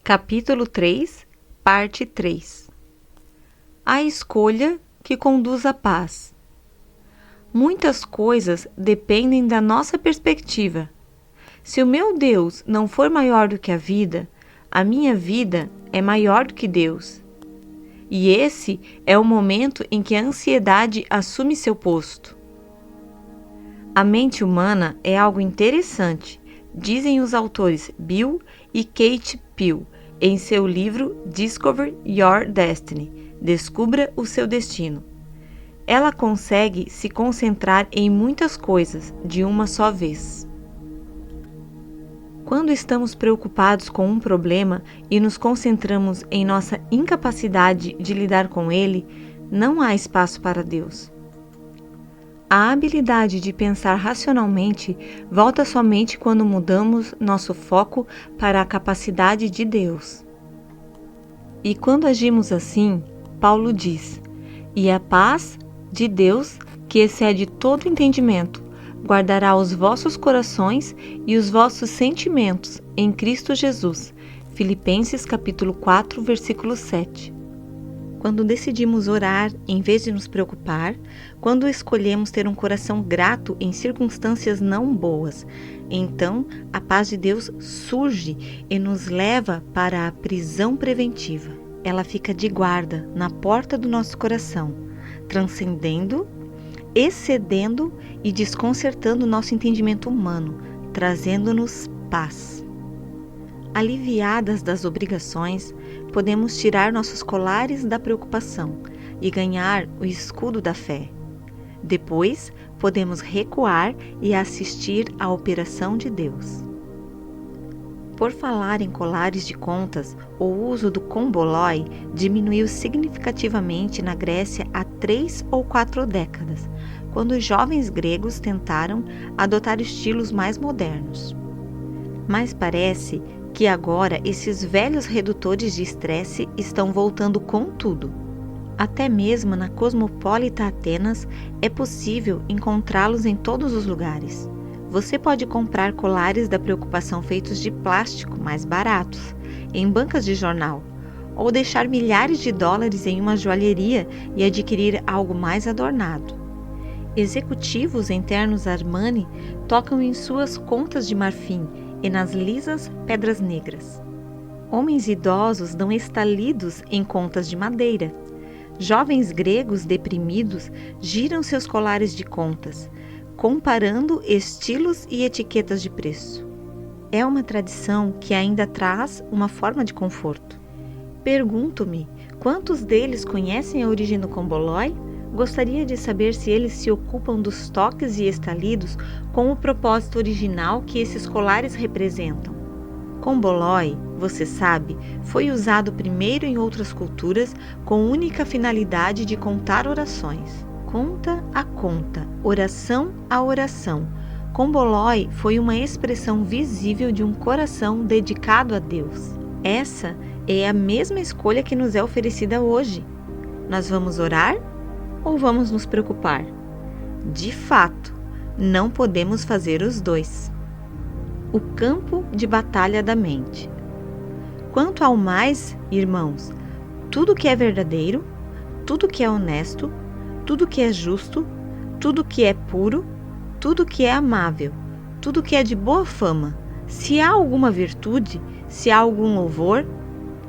Capítulo 3, Parte 3. A escolha que conduz à paz. Muitas coisas dependem da nossa perspectiva. Se o meu Deus não for maior do que a minha vida é maior do que Deus. E esse é o momento em que a ansiedade assume seu posto. A mente humana é algo interessante, dizem os autores Bill e Kate Peel em seu livro Discover Your Destiny, Descubra o seu destino. Ela consegue se concentrar em muitas coisas de uma só vez. Quando estamos preocupados com um problema e nos concentramos em nossa incapacidade de lidar com ele, não há espaço para Deus. A habilidade de pensar racionalmente volta somente quando mudamos nosso foco para a capacidade de Deus. E quando agimos assim, Paulo diz: "E a paz de Deus, que excede todo entendimento, guardará os vossos corações e os vossos sentimentos em Cristo Jesus." Filipenses capítulo 4, versículo 7. Quando decidimos orar em vez de nos preocupar, quando escolhemos ter um coração grato em circunstâncias não boas, então a paz de Deus surge e nos leva para a prisão preventiva. Ela fica de guarda na porta do nosso coração, transcendendo, excedendo e desconcertando nosso entendimento humano, trazendo-nos paz. Aliviadas das obrigações, podemos tirar nossos colares da preocupação e ganhar o escudo da fé. Depois, podemos recuar e assistir à operação de Deus. Por falar em colares de contas, o uso do komboloi diminuiu significativamente na Grécia há 3 ou 4 décadas, quando os jovens gregos tentaram adotar estilos mais modernos. Mas parece que agora esses velhos redutores de estresse estão voltando com tudo. Até mesmo na cosmopolita Atenas é possível encontrá-los em todos os lugares. Você pode comprar colares da preocupação feitos de plástico mais baratos, em bancas de jornal, ou deixar milhares de dólares em uma joalheria e adquirir algo mais adornado. Executivos internos Armani tocam em suas contas de marfim e nas lisas pedras negras. Homens idosos dão estalidos em contas de madeira. Jovens gregos deprimidos giram seus colares de contas, comparando estilos e etiquetas de preço. É uma tradição que ainda traz uma forma de conforto. Pergunto-me, quantos deles conhecem a origem do komboloi? Gostaria de saber se eles se ocupam dos toques e estalidos com o propósito original que esses colares representam. Komboloi, você sabe, foi usado primeiro em outras culturas com única finalidade de contar orações. Conta a conta, oração a oração. Komboloi foi uma expressão visível de um coração dedicado a Deus. Essa é a mesma escolha que nos é oferecida hoje. Nós vamos orar ou vamos nos preocupar? De fato, não podemos fazer os dois. O campo de batalha da mente. Quanto ao mais, irmãos, tudo que é verdadeiro, tudo que é honesto, tudo que é justo, tudo que é puro, tudo que é amável, tudo que é de boa fama, se há alguma virtude, se há algum louvor,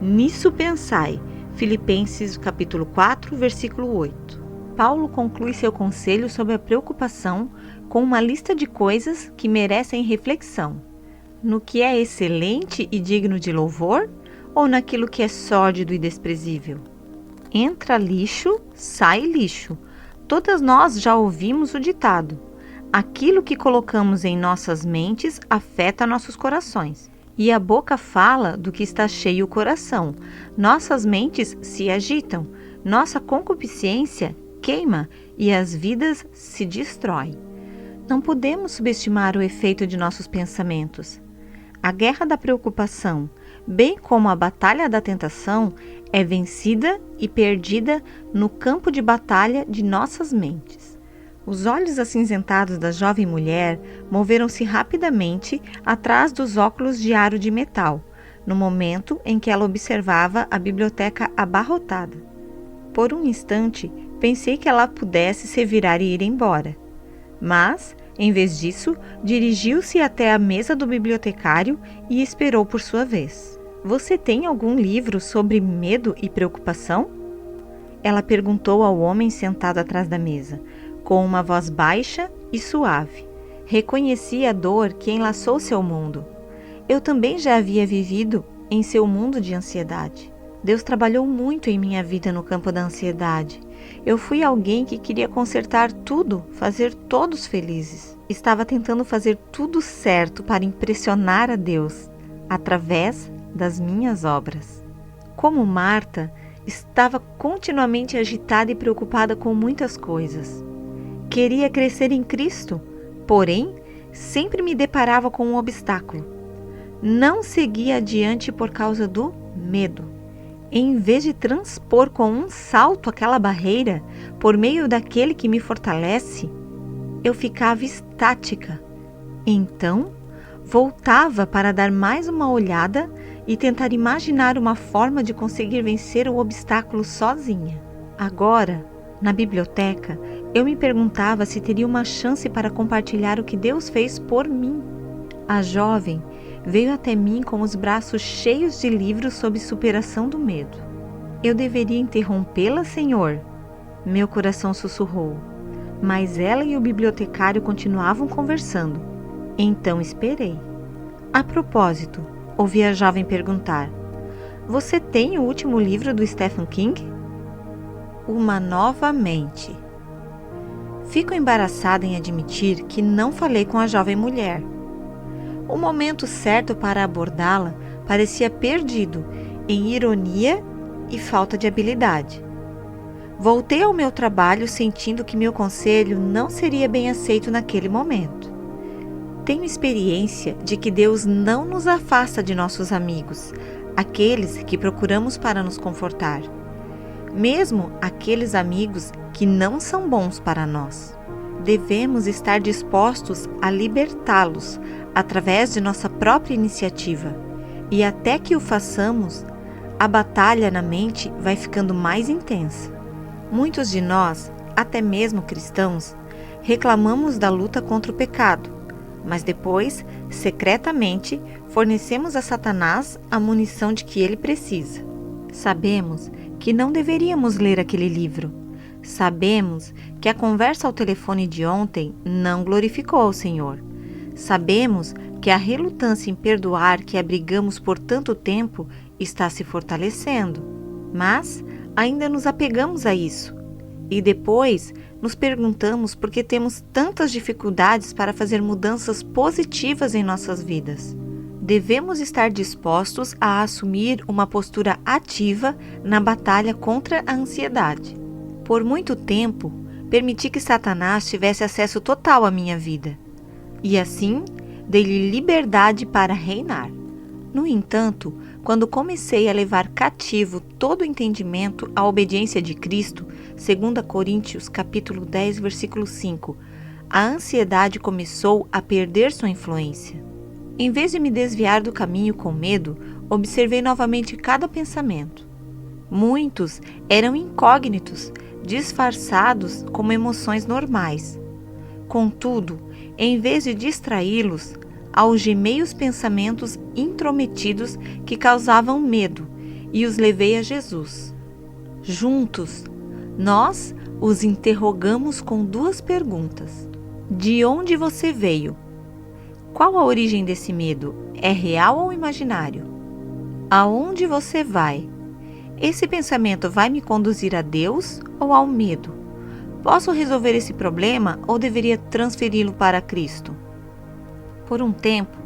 nisso pensai. Filipenses capítulo 4, versículo 8. Paulo conclui seu conselho sobre a preocupação com uma lista de coisas que merecem reflexão. No que é excelente e digno de louvor, ou naquilo que é sórdido e desprezível? Entra lixo, sai lixo. Todas nós já ouvimos o ditado: aquilo que colocamos em nossas mentes afeta nossos corações. E a boca fala do que está cheio o coração. Nossas mentes se agitam, nossa concupiscência queima e as vidas se destroem. Não podemos subestimar o efeito de nossos pensamentos. A guerra da preocupação, bem como a batalha da tentação, é vencida e perdida no campo de batalha de nossas mentes. Os olhos acinzentados da jovem mulher moveram-se rapidamente atrás dos óculos de aro de metal, no momento em que ela observava a biblioteca abarrotada. Por um instante, pensei que ela pudesse se virar e ir embora. Mas, em vez disso, dirigiu-se até a mesa do bibliotecário e esperou por sua vez. Você tem algum livro sobre medo e preocupação? Ela perguntou ao homem sentado atrás da mesa, com uma voz baixa e suave. Reconheci a dor que enlaçou seu mundo. Eu também já havia vivido em seu mundo de ansiedade. Deus trabalhou muito em minha vida no campo da ansiedade. Eu fui alguém que queria consertar tudo, fazer todos felizes. Estava tentando fazer tudo certo para impressionar a Deus, através das minhas obras. Como Marta, estava continuamente agitada e preocupada com muitas coisas. Queria crescer em Cristo, porém, sempre me deparava com um obstáculo. Não seguia adiante por causa do medo. Em vez de transpor com um salto aquela barreira por meio daquele que me fortalece, eu ficava estática. Então, voltava para dar mais uma olhada e tentar imaginar uma forma de conseguir vencer o obstáculo sozinha. Agora, na biblioteca, eu me perguntava se teria uma chance para compartilhar o que Deus fez por mim. A jovem veio até mim com os braços cheios de livros sobre superação do medo. Eu deveria interrompê-la, Senhor? Meu coração sussurrou. Mas ela e o bibliotecário continuavam conversando. Então esperei. A propósito, ouvi a jovem perguntar: Você tem o último livro do Stephen King? Uma nova mente. Fico embaraçada em admitir que não falei com a jovem mulher. O momento certo para abordá-la parecia perdido em ironia e falta de habilidade. Voltei ao meu trabalho sentindo que meu conselho não seria bem aceito naquele momento. Tenho experiência de que Deus não nos afasta de nossos amigos, aqueles que procuramos para nos confortar, mesmo aqueles amigos que não são bons para nós. Devemos estar dispostos a libertá-los através de nossa própria iniciativa, e até que o façamos, a batalha na mente vai ficando mais intensa. Muitos de nós, até mesmo cristãos, reclamamos da luta contra o pecado, mas depois, secretamente, fornecemos a Satanás a munição de que ele precisa. Sabemos que não deveríamos ler aquele livro. Sabemos que a conversa ao telefone de ontem não glorificou ao Senhor. Sabemos que a relutância em perdoar que abrigamos por tanto tempo está se fortalecendo, mas ainda nos apegamos a isso. E depois nos perguntamos por que temos tantas dificuldades para fazer mudanças positivas em nossas vidas. Devemos estar dispostos a assumir uma postura ativa na batalha contra a ansiedade. Por muito tempo, permiti que Satanás tivesse acesso total à minha vida. E assim, dei-lhe liberdade para reinar. No entanto, quando comecei a levar cativo todo o entendimento à obediência de Cristo, 2 Coríntios capítulo 10, versículo 5, a ansiedade começou a perder sua influência. Em vez de me desviar do caminho com medo, observei novamente cada pensamento. Muitos eram incógnitos, disfarçados como emoções normais. Contudo, em vez de distraí-los, algemei os pensamentos intrometidos que causavam medo e os levei a Jesus. Juntos, nós os interrogamos com duas perguntas. De onde você veio? Qual a origem desse medo? É real ou imaginário? Aonde você vai? Esse pensamento vai me conduzir a Deus ou ao medo? Posso resolver esse problema ou deveria transferi-lo para Cristo? Por um tempo,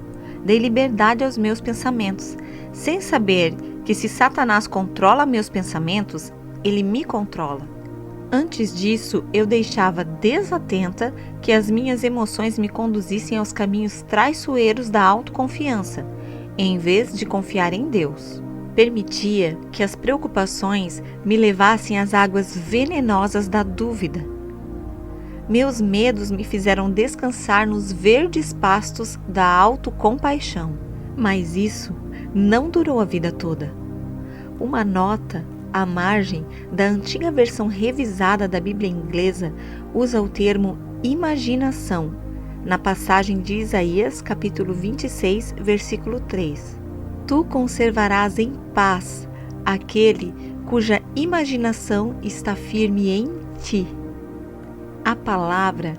dei liberdade aos meus pensamentos, sem saber que se Satanás controla meus pensamentos, ele me controla. Antes disso, eu deixava desatenta que as minhas emoções me conduzissem aos caminhos traiçoeiros da autoconfiança, em vez de confiar em Deus. Permitia que as preocupações me levassem às águas venenosas da dúvida. Meus medos me fizeram descansar nos verdes pastos da autocompaixão, mas isso não durou a vida toda. Uma nota à margem da antiga versão revisada da Bíblia inglesa usa o termo imaginação, na passagem de Isaías, capítulo 26, versículo 3. Tu conservarás em paz aquele cuja imaginação está firme em ti. A palavra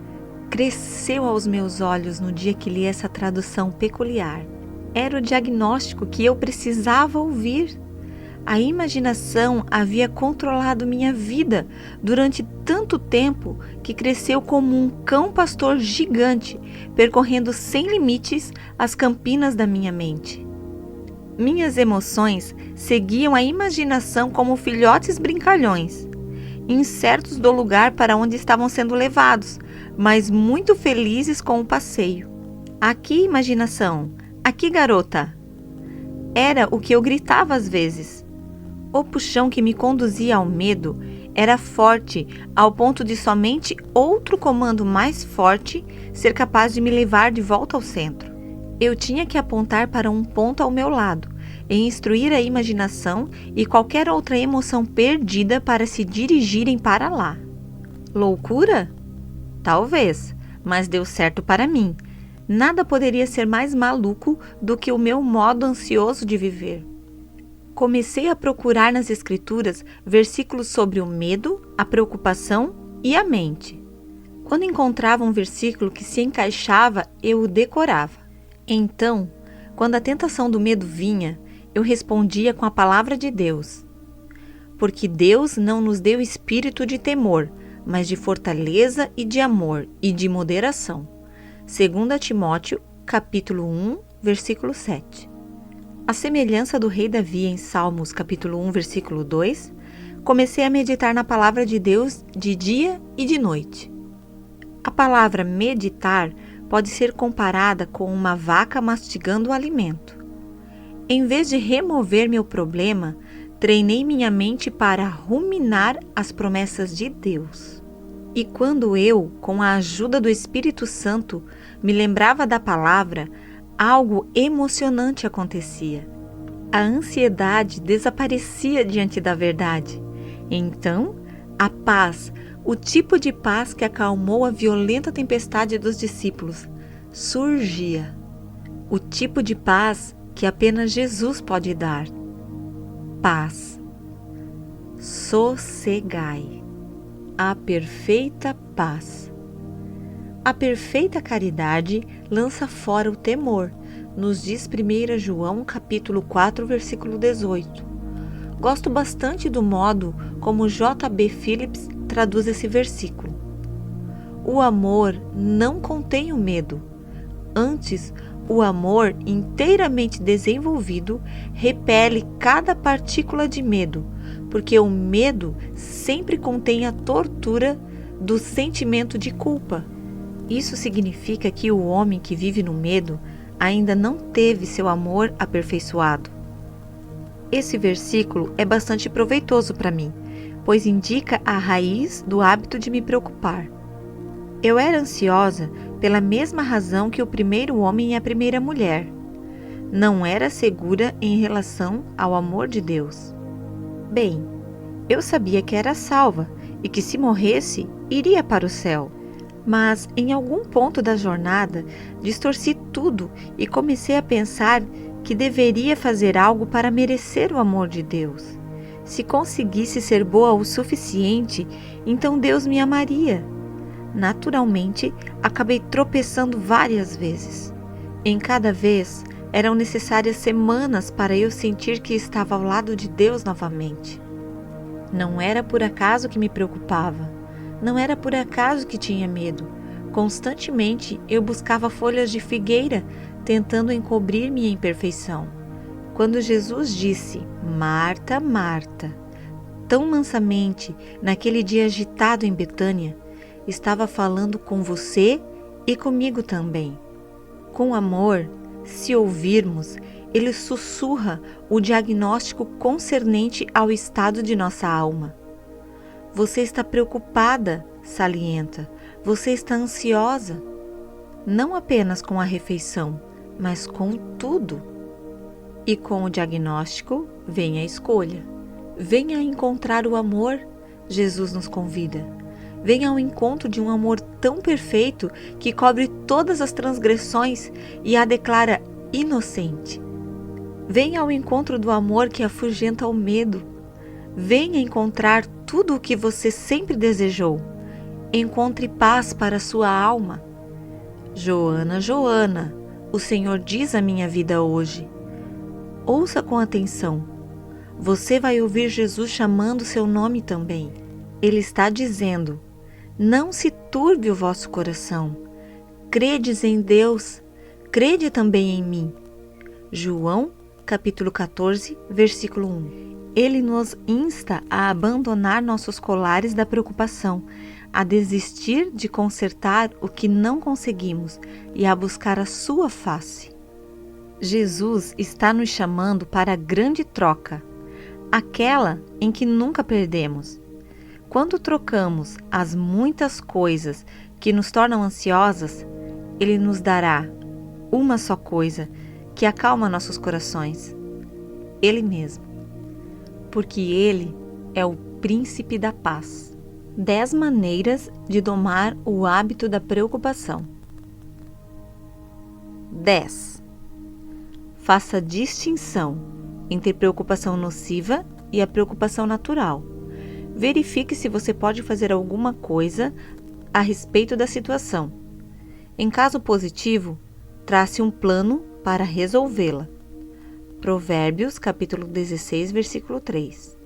cresceu aos meus olhos no dia que li essa tradução peculiar. Era o diagnóstico que eu precisava ouvir. A imaginação havia controlado minha vida durante tanto tempo que cresceu como um cão pastor gigante, percorrendo sem limites as campinas da minha mente. Minhas emoções seguiam a imaginação como filhotes brincalhões, incertos do lugar para onde estavam sendo levados, mas muito felizes com o passeio. Aqui, imaginação! Aqui, garota! Era o que eu gritava às vezes. O puxão que me conduzia ao medo era forte ao ponto de somente outro comando mais forte ser capaz de me levar de volta ao centro. Eu tinha que apontar para um ponto ao meu lado e instruir a imaginação e qualquer outra emoção perdida para se dirigirem para lá. Loucura? Talvez, mas deu certo para mim. Nada poderia ser mais maluco do que o meu modo ansioso de viver. Comecei a procurar nas Escrituras versículos sobre o medo, a preocupação e a mente. Quando encontrava um versículo que se encaixava, eu o decorava. Então, quando a tentação do medo vinha, eu respondia com a palavra de Deus. Porque Deus não nos deu espírito de temor, mas de fortaleza e de amor e de moderação. 2 Timóteo, capítulo 1, versículo 7. À semelhança do rei Davi em Salmos, capítulo 1, versículo 2, comecei a meditar na palavra de Deus de dia e de noite. A palavra meditar pode ser comparada com uma vaca mastigando o alimento. Em vez de remover meu problema, treinei minha mente para ruminar as promessas de Deus. E quando eu, com a ajuda do Espírito Santo, me lembrava da palavra, algo emocionante acontecia. A ansiedade desaparecia diante da verdade. Então, a paz, o tipo de paz que acalmou a violenta tempestade dos discípulos, surgia. O tipo de paz que apenas Jesus pode dar. Paz. Sossegai. A perfeita paz. A perfeita caridade lança fora o temor, nos diz 1 João capítulo 4, versículo 18. Gosto bastante do modo como J.B. Phillips traduz esse versículo. O amor não contém o medo. Antes, o amor inteiramente desenvolvido repele cada partícula de medo, porque o medo sempre contém a tortura do sentimento de culpa. Isso significa que o homem que vive no medo ainda não teve seu amor aperfeiçoado. Esse versículo é bastante proveitoso para mim, pois indica a raiz do hábito de me preocupar. Eu era ansiosa pela mesma razão que o primeiro homem e a primeira mulher. Não era segura em relação ao amor de Deus. Bem, eu sabia que era salva e que se morresse, iria para o céu. Mas, em algum ponto da jornada, distorci tudo e comecei a pensar que deveria fazer algo para merecer o amor de Deus. Se conseguisse ser boa o suficiente, então Deus me amaria. Naturalmente, acabei tropeçando várias vezes. Em cada vez, eram necessárias semanas para eu sentir que estava ao lado de Deus novamente. Não era por acaso que me preocupava. Não era por acaso que tinha medo. Constantemente eu buscava folhas de figueira, tentando encobrir minha imperfeição. Quando Jesus disse, Marta, Marta, tão mansamente, naquele dia agitado em Betânia, estava falando com você e comigo também. Com amor, se ouvirmos, ele sussurra o diagnóstico concernente ao estado de nossa alma. Você está preocupada, salienta. Você está ansiosa. Não apenas com a refeição, mas com tudo. E com o diagnóstico vem a escolha. Venha encontrar o amor, Jesus nos convida. Venha ao encontro de um amor tão perfeito que cobre todas as transgressões e a declara inocente. Venha ao encontro do amor que afugenta o medo. Venha encontrar tudo o que você sempre desejou. Encontre paz para sua alma. Joana, Joana, o Senhor diz à minha vida hoje. Ouça com atenção. Você vai ouvir Jesus chamando seu nome também. Ele está dizendo: não se turbe o vosso coração. Credes em Deus, crede também em mim. João, capítulo 14, versículo 1. Ele nos insta a abandonar nossos colares da preocupação, a desistir de consertar o que não conseguimos e a buscar a sua face. Jesus está nos chamando para a grande troca, aquela em que nunca perdemos. Quando trocamos as muitas coisas que nos tornam ansiosas, Ele nos dará uma só coisa que acalma nossos corações: Ele mesmo. Porque Ele é o príncipe da paz. 10 maneiras de domar o hábito da preocupação. 10. Faça distinção entre preocupação nociva e a preocupação natural. Verifique se você pode fazer alguma coisa a respeito da situação. Em caso positivo, trace um plano para resolvê-la. Provérbios, capítulo 16, versículo 3.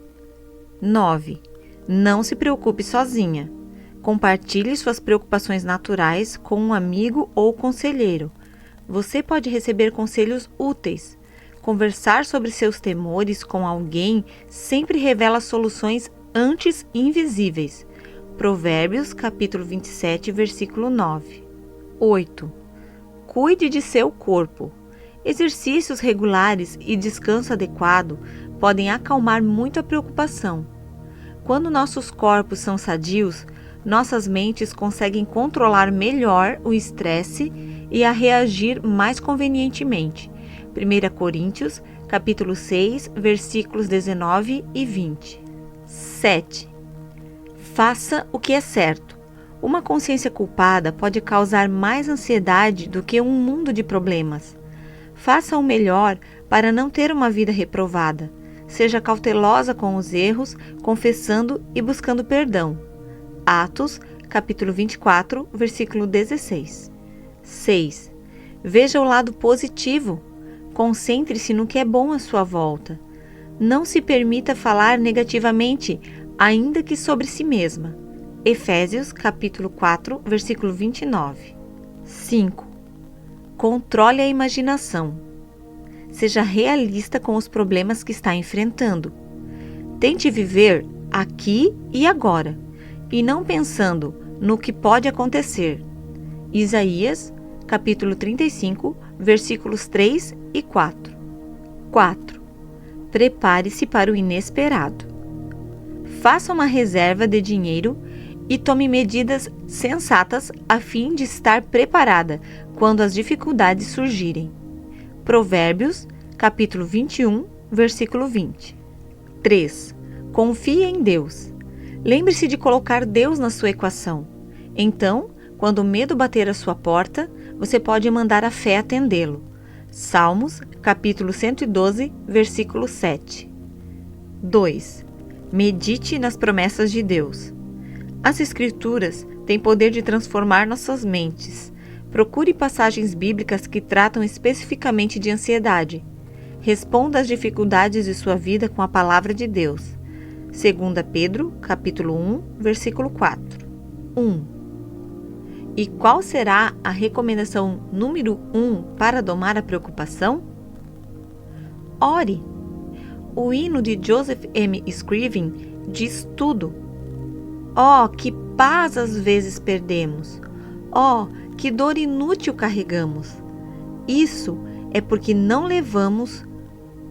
9. Não se preocupe sozinha. Compartilhe suas preocupações naturais com um amigo ou conselheiro. Você pode receber conselhos úteis. Conversar sobre seus temores com alguém sempre revela soluções antes invisíveis. Provérbios, capítulo 27, versículo 9. 8. Cuide de seu corpo. Exercícios regulares e descanso adequado podem acalmar muito a preocupação. Quando nossos corpos são sadios, nossas mentes conseguem controlar melhor o estresse e a reagir mais convenientemente. 1 Coríntios, capítulo 6, versículos 19 e 20. 7. Faça o que é certo. Uma consciência culpada pode causar mais ansiedade do que um mundo de problemas. Faça o melhor para não ter uma vida reprovada. Seja cautelosa com os erros, confessando e buscando perdão. Atos, capítulo 24, versículo 16. 6. Veja o lado positivo. Concentre-se no que é bom à sua volta. Não se permita falar negativamente, ainda que sobre si mesma. Efésios, capítulo 4, versículo 29. 5. Controle a imaginação. Seja realista com os problemas que está enfrentando. Tente viver aqui e agora, e não pensando no que pode acontecer. Isaías, capítulo 35, versículos 3 e 4. 4. Prepare-se para o inesperado. Faça uma reserva de dinheiro e tome medidas sensatas a fim de estar preparada quando as dificuldades surgirem. Provérbios, capítulo 21, versículo 20. 3. Confie em Deus. Lembre-se de colocar Deus na sua equação. Então, quando o medo bater à sua porta, você pode mandar a fé atendê-lo. Salmos, capítulo 112, versículo 7. 2. Medite nas promessas de Deus. As Escrituras têm poder de transformar nossas mentes. Procure passagens bíblicas que tratam especificamente de ansiedade. Responda às dificuldades de sua vida com a palavra de Deus. 2 Pedro, capítulo 1, versículo 4. 1. E qual será a recomendação número 1 para domar a preocupação? Ore. O hino de Joseph M. Scriven diz tudo. Oh, que paz às vezes perdemos! Oh, que dor inútil carregamos! Isso é porque não levamos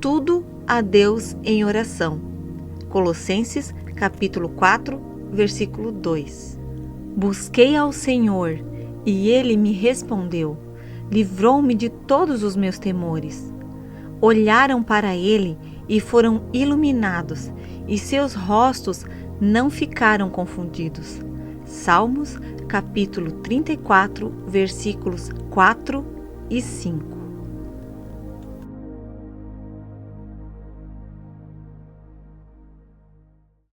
tudo a Deus em oração. Colossenses, capítulo 4, versículo 2. Busquei ao Senhor, e Ele me respondeu. Livrou-me de todos os meus temores. olharam para ele e foram iluminados, e seus rostos não ficaram confundidos. Salmos, capítulo 34, versículos 4 e 5.